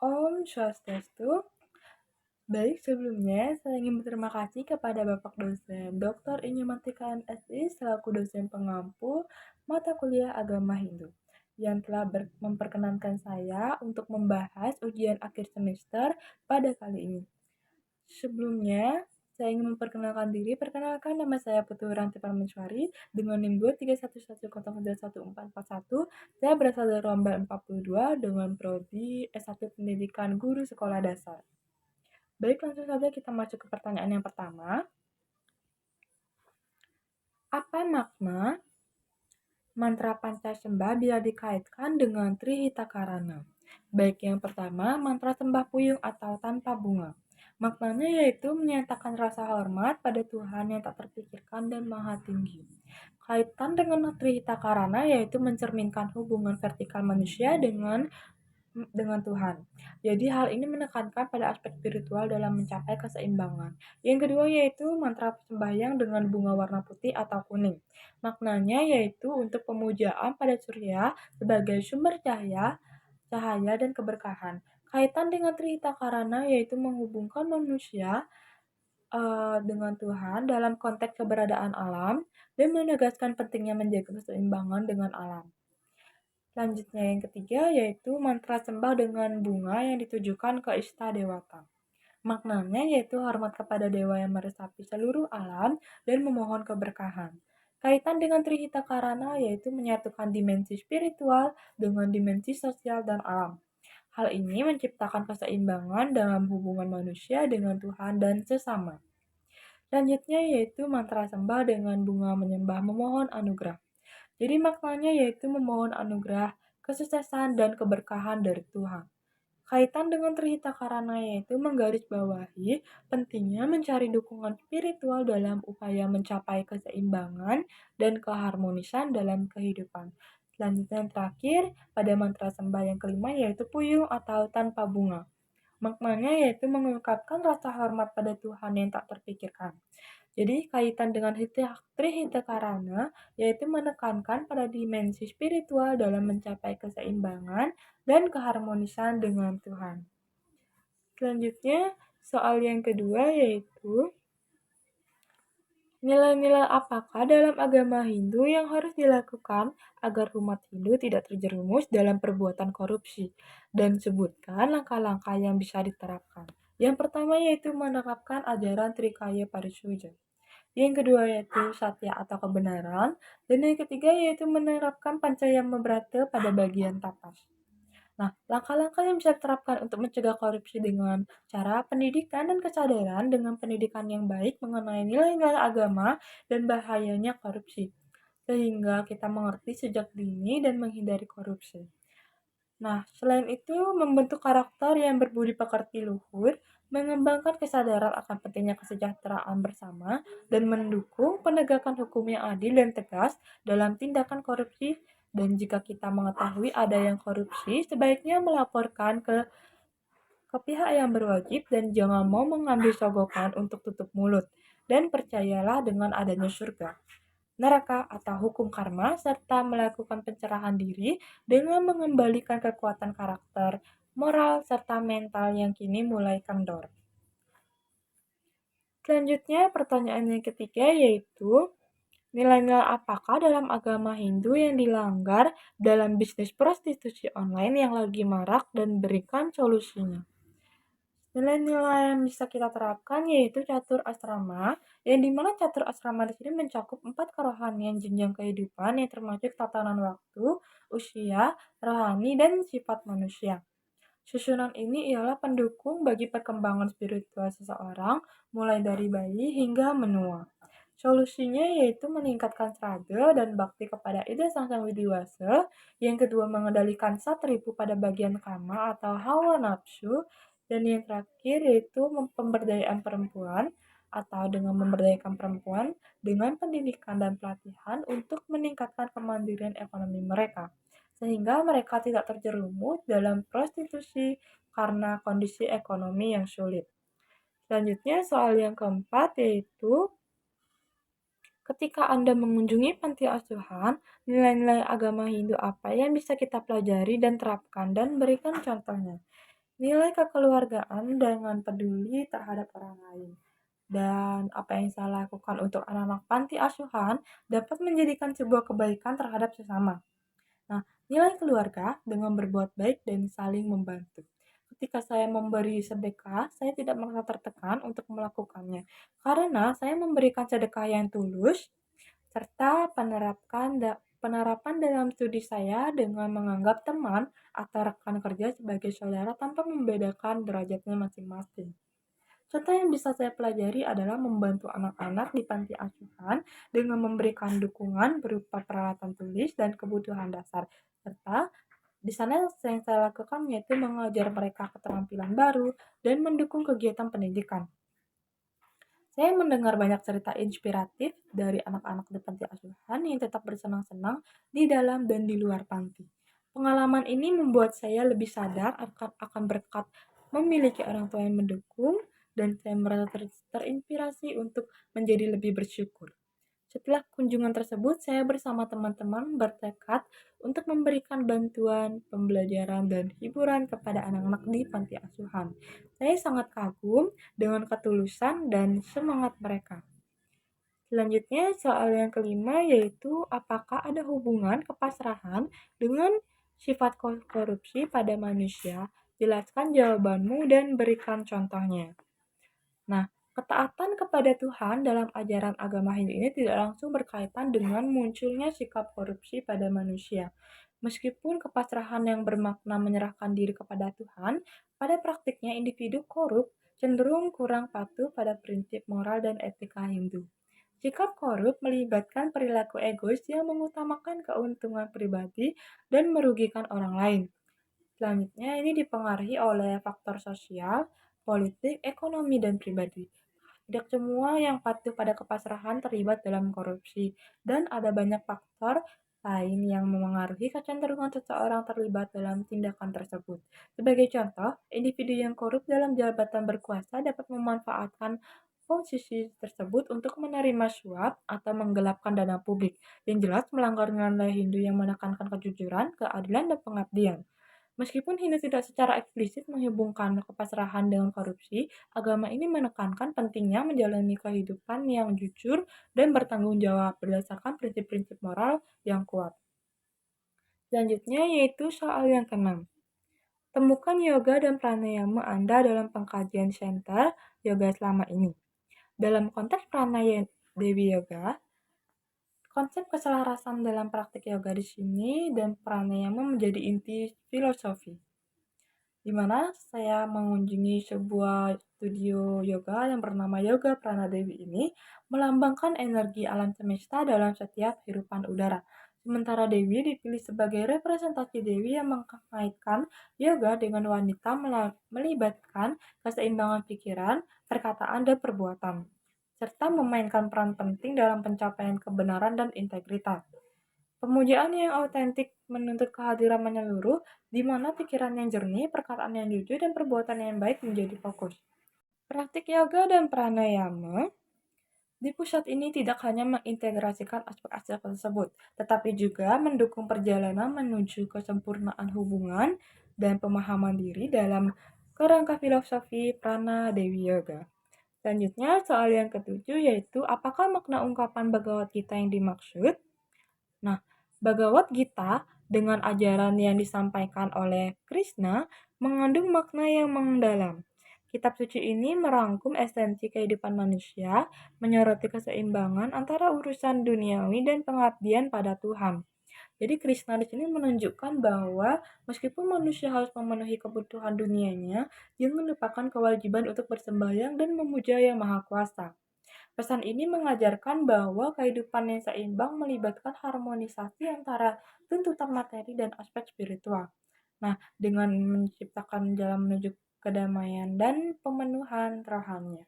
Om Swastiastu. Baik, sebelumnya saya ingin berterima kasih kepada Bapak dosen Dr. Inyomantika MSI selaku dosen pengampu mata kuliah Agama Hindu yang telah memperkenankan saya untuk membahas ujian akhir semester pada kali ini. Sebelumnya, saya ingin memperkenalkan diri. Perkenalkan, nama saya Putu Ranti Parmeswari dengan NIM 23110911441. Saya berasal dari Rombal 42 dengan prodi S1 Pendidikan Guru Sekolah Dasar. Baik, langsung saja kita masuk ke pertanyaan yang pertama. Apa makna mantra Pancasembah bila dikaitkan dengan Trihitakarana? Baik, yang pertama, mantra sembah puyung atau tanpa bunga. Maknanya yaitu menyatakan rasa hormat pada Tuhan yang tak terpikirkan dan maha tinggi. Kaitan dengan Trihitakarana yaitu mencerminkan hubungan vertikal manusia dengan Tuhan. Jadi hal ini menekankan pada aspek spiritual dalam mencapai keseimbangan. Yang kedua yaitu mantra sembahyang dengan bunga warna putih atau kuning. Maknanya yaitu untuk pemujaan pada surya sebagai sumber cahaya, dan keberkahan. Kaitan dengan Trihitakarana yaitu menghubungkan manusia dengan Tuhan dalam konteks keberadaan alam dan menegaskan pentingnya menjaga keseimbangan dengan alam. Selanjutnya yang ketiga yaitu mantra sembah dengan bunga yang ditujukan ke Ista Dewata. Maknanya yaitu hormat kepada dewa yang meresapi seluruh alam dan memohon keberkahan. Kaitan dengan Trihitakarana yaitu menyatukan dimensi spiritual dengan dimensi sosial dan alam. Hal ini menciptakan keseimbangan dalam hubungan manusia dengan Tuhan dan sesama. Selanjutnya yaitu mantra sembah dengan bunga menyembah memohon anugerah. Jadi maknanya yaitu memohon anugerah, kesuksesan, dan keberkahan dari Tuhan. Kaitan dengan Trihitakarana yaitu menggarisbawahi pentingnya mencari dukungan spiritual dalam upaya mencapai keseimbangan dan keharmonisan dalam kehidupan. Selanjutnya yang terakhir, pada mantra sembah yang kelima yaitu puyung atau tanpa bunga. Maknanya yaitu mengungkapkan rasa hormat pada Tuhan yang tak terpikirkan. Jadi kaitan dengan Trihitakarana yaitu menekankan pada dimensi spiritual dalam mencapai keseimbangan dan keharmonisan dengan Tuhan. Selanjutnya, soal yang kedua yaitu nilai-nilai apakah dalam agama Hindu yang harus dilakukan agar umat Hindu tidak terjerumus dalam perbuatan korupsi? Dan sebutkan langkah-langkah yang bisa diterapkan. Yang pertama yaitu menerapkan ajaran Trikaya Parisuja. Yang kedua yaitu satya atau kebenaran. Dan yang ketiga yaitu menerapkan Pancayama Brata pada bagian tapas. Nah, langkah-langkah yang bisa diterapkan untuk mencegah korupsi dengan cara pendidikan dan kesadaran dengan pendidikan yang baik mengenai nilai-nilai agama dan bahayanya korupsi, sehingga kita mengerti sejak dini dan menghindari korupsi. Nah, selain itu, membentuk karakter yang berbudi pekerti luhur, mengembangkan kesadaran akan pentingnya kesejahteraan bersama, dan mendukung penegakan hukum yang adil dan tegas dalam tindakan korupsi. Dan jika kita mengetahui ada yang korupsi, sebaiknya melaporkan ke pihak yang berwajib dan jangan mau mengambil sogokan untuk tutup mulut. Dan percayalah dengan adanya surga, neraka atau hukum karma, serta melakukan pencerahan diri dengan mengembalikan kekuatan karakter, moral, serta mental yang kini mulai kendor. Selanjutnya, pertanyaan yang ketiga yaitu, nilai-nilai apakah dalam agama Hindu yang dilanggar dalam bisnis prostitusi online yang lagi marak dan berikan solusinya? Nilai-nilai yang bisa kita terapkan yaitu catur asrama, yang dimana catur asrama di sini mencakup 4 kerohanian jenjang kehidupan yang termasuk tatanan waktu, usia, rohani, dan sifat manusia. Susunan ini ialah pendukung bagi perkembangan spiritual seseorang, mulai dari bayi hingga menua. Solusinya yaitu meningkatkan sraga dan bakti kepada Ida Sang Sang Widiwasa, yang kedua mengendalikan satripu pada bagian kama atau hawa nafsu, dan yang terakhir yaitu pemberdayaan perempuan atau dengan memberdayakan perempuan dengan pendidikan dan pelatihan untuk meningkatkan kemandirian ekonomi mereka, sehingga mereka tidak terjerumus dalam prostitusi karena kondisi ekonomi yang sulit. Selanjutnya soal yang keempat yaitu, ketika Anda mengunjungi panti asuhan, nilai-nilai agama Hindu apa yang bisa kita pelajari dan terapkan dan berikan contohnya. nilai kekeluargaan dengan peduli terhadap orang lain. Dan apa yang saya lakukan untuk anak-anak panti asuhan dapat menjadikan sebuah kebaikan terhadap sesama. Nah, nilai keluarga dengan berbuat baik dan saling membantu. Ketika saya memberi sedekah, saya tidak merasa tertekan untuk melakukannya, karena saya memberikan sedekah yang tulus serta penerapan dalam studi saya dengan menganggap teman atau rekan kerja sebagai saudara tanpa membedakan derajatnya masing-masing. Contoh yang bisa saya pelajari adalah membantu anak-anak di panti asuhan dengan memberikan dukungan berupa peralatan tulis dan kebutuhan dasar, serta di sana yang saya lakukan yaitu mengajar mereka keterampilan baru dan mendukung kegiatan pendidikan. Saya mendengar banyak cerita inspiratif dari anak-anak di panti asuhan yang tetap bersenang-senang di dalam dan di luar panti. Pengalaman ini membuat saya lebih sadar akan berkat memiliki orang tua yang mendukung, dan saya merasa terinspirasi untuk menjadi lebih bersyukur. Setelah kunjungan tersebut, saya bersama teman-teman bertekad untuk memberikan bantuan, pembelajaran, dan hiburan kepada anak-anak di panti asuhan. Saya sangat kagum dengan ketulusan dan semangat mereka. Selanjutnya, soal yang kelima yaitu apakah ada hubungan kepasrahan dengan sifat korupsi pada manusia? Jelaskan jawabanmu dan berikan contohnya. Nah, ketaatan kepada Tuhan dalam ajaran agama Hindu ini tidak langsung berkaitan dengan munculnya sikap korupsi pada manusia. Meskipun kepasrahan yang bermakna menyerahkan diri kepada Tuhan, pada praktiknya individu korup cenderung kurang patuh pada prinsip moral dan etika Hindu. Sikap korup melibatkan perilaku egois yang mengutamakan keuntungan pribadi dan merugikan orang lain. Selanjutnya, ini dipengaruhi oleh faktor sosial, politik, ekonomi, dan pribadi. Tidak semua yang patuh pada kepasrahan terlibat dalam korupsi, dan ada banyak faktor lain yang memengaruhi kecenderungan seseorang terlibat dalam tindakan tersebut. Sebagai contoh, individu yang korup dalam jabatan berkuasa dapat memanfaatkan posisi tersebut untuk menerima suap atau menggelapkan dana publik, yang jelas melanggar nilai Hindu yang menekankan kejujuran, keadilan, dan pengabdian. Meskipun Hindu tidak secara eksplisit menghubungkan kepasrahan dengan korupsi, agama ini menekankan pentingnya menjalani kehidupan yang jujur dan bertanggung jawab berdasarkan prinsip-prinsip moral yang kuat. Selanjutnya yaitu soal yang keenam. Temukan yoga dan pranayama Anda dalam pengkajian center yoga selama ini. Dalam konteks pranayama Dewi Yoga, konsep keselarasan dalam praktik yoga di sini dan pranayama menjadi inti filosofi, di mana saya mengunjungi sebuah studio yoga yang bernama Yoga Pranadewi ini melambangkan energi alam semesta dalam setiap hirupan udara. Sementara Dewi dipilih sebagai representasi Dewi yang mengaitkan yoga dengan wanita melibatkan keseimbangan pikiran, perkataan, dan perbuatan, serta memainkan peran penting dalam pencapaian kebenaran dan integritas. Pemujaan yang autentik menuntut kehadiran menyeluruh, di mana pikiran yang jernih, perkataan yang jujur, dan perbuatan yang baik menjadi fokus. Praktik yoga dan pranayama di pusat ini tidak hanya mengintegrasikan aspek-aspek tersebut, tetapi juga mendukung perjalanan menuju kesempurnaan hubungan dan pemahaman diri dalam kerangka filosofi Prana Dewi Yoga. Selanjutnya, soal yang ketujuh yaitu apakah makna ungkapan Bhagavad Gita yang dimaksud? Nah, Bhagavad Gita dengan ajaran yang disampaikan oleh Krishna mengandung makna yang mendalam. Kitab suci ini merangkum esensi kehidupan manusia, menyoroti keseimbangan antara urusan duniawi dan pengabdian pada Tuhan. Jadi Krishna di sini menunjukkan bahwa meskipun manusia harus memenuhi kebutuhan dunianya, jangan lupakan kewajiban untuk bersembahyang dan memuja Yang Maha Kuasa. Pesan ini mengajarkan bahwa kehidupan yang seimbang melibatkan harmonisasi antara tuntutan materi dan aspek spiritual. Nah, dengan menciptakan jalan menuju kedamaian dan pemenuhan rohani.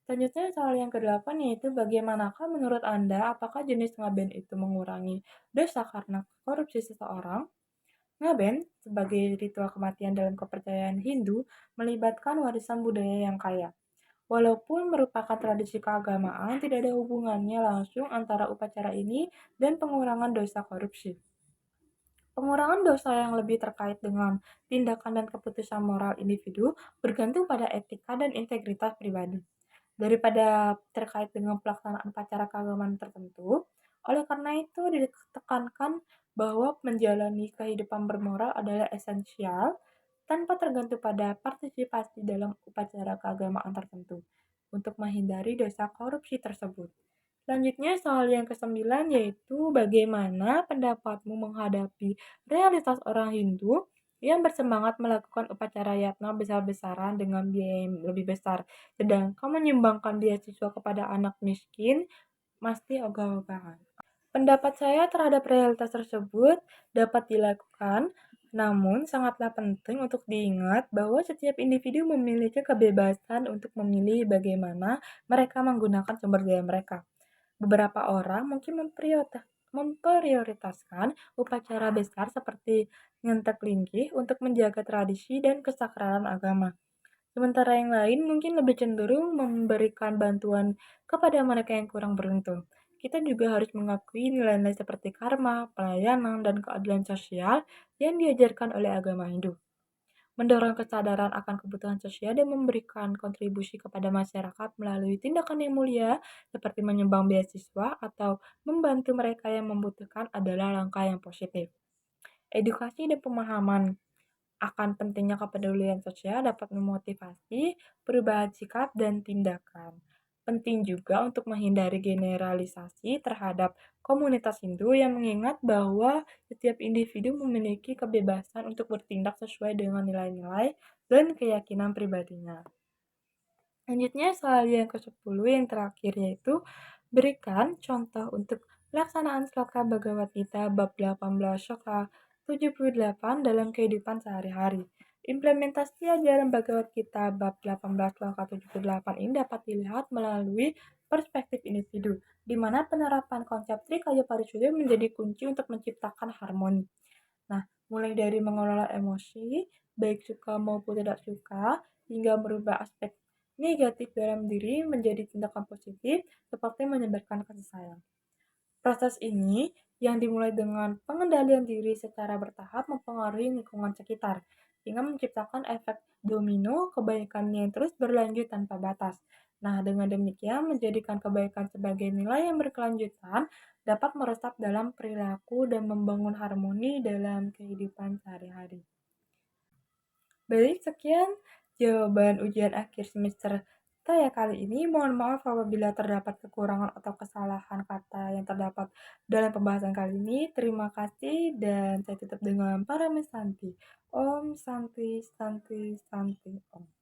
Selanjutnya soal yang kedelapan yaitu bagaimanakah menurut Anda apakah jenis ngaben itu mengurangi dosa karena korupsi seseorang? Ngaben, sebagai ritual kematian dalam kepercayaan Hindu, melibatkan warisan budaya yang kaya. Walaupun merupakan tradisi keagamaan, tidak ada hubungannya langsung antara upacara ini dan pengurangan dosa korupsi. Pengurangan dosa yang lebih terkait dengan tindakan dan keputusan moral individu bergantung pada etika dan integritas pribadi, daripada terkait dengan pelaksanaan upacara keagamaan tertentu. Oleh karena itu, ditekankan bahwa menjalani kehidupan bermoral adalah esensial tanpa tergantung pada partisipasi dalam upacara keagamaan tertentu untuk menghindari dosa korupsi tersebut. Selanjutnya, soal yang kesembilan yaitu bagaimana pendapatmu menghadapi realitas orang Hindu yang bersemangat melakukan upacara yatna besar-besaran dengan biaya yang lebih besar, sedangkan menyumbangkan beasiswa kepada anak miskin masih ogah-ogahan. Pendapat saya terhadap realitas tersebut dapat dilakukan, namun sangatlah penting untuk diingat bahwa setiap individu memiliki kebebasan untuk memilih bagaimana mereka menggunakan sumber daya mereka. Beberapa orang mungkin memprioritaskan upacara besar seperti nyentak linggih untuk menjaga tradisi dan kesakralan agama. Sementara yang lain mungkin lebih cenderung memberikan bantuan kepada mereka yang kurang beruntung. Kita juga harus mengakui nilai-nilai seperti karma, pelayanan, dan keadilan sosial yang diajarkan oleh agama Hindu. Mendorong kesadaran akan kebutuhan sosial dan memberikan kontribusi kepada masyarakat melalui tindakan yang mulia seperti menyumbang beasiswa atau membantu mereka yang membutuhkan adalah langkah yang positif. Edukasi dan pemahaman akan pentingnya kepedulian sosial dapat memotivasi perubahan sikap dan tindakan. Penting juga untuk menghindari generalisasi terhadap komunitas Hindu yang mengingat bahwa setiap individu memiliki kebebasan untuk bertindak sesuai dengan nilai-nilai dan keyakinan pribadinya. Selanjutnya, soal yang ke-10 yang terakhir yaitu berikan contoh untuk pelaksanaan sloka Bhagavad Gita bab 18 sloka 78 dalam kehidupan sehari-hari. Implementasi ajaran Bhagavad Gita bab 18 sloka 78 ini dapat dilihat melalui perspektif individu, di mana penerapan konsep Trikaya Parisuddha menjadi kunci untuk menciptakan harmoni. Nah, mulai dari mengelola emosi, baik suka maupun tidak suka, hingga merubah aspek negatif dalam diri menjadi tindakan positif seperti menyebarkan kasih sayang. Proses ini yang dimulai dengan pengendalian diri secara bertahap mempengaruhi lingkungan sekitar, sehingga menciptakan efek domino kebaikan yang terus berlanjut tanpa batas. Nah, dengan demikian menjadikan kebaikan sebagai nilai yang berkelanjutan dapat meresap dalam perilaku dan membangun harmoni dalam kehidupan sehari-hari. Baik, sekian jawaban ujian akhir semester saya kali ini. Mohon maaf apabila terdapat kekurangan atau kesalahan kata yang terdapat dalam pembahasan kali ini. Terima kasih dan saya tutup dengan para Santi. Om Santi Santi Santi Om.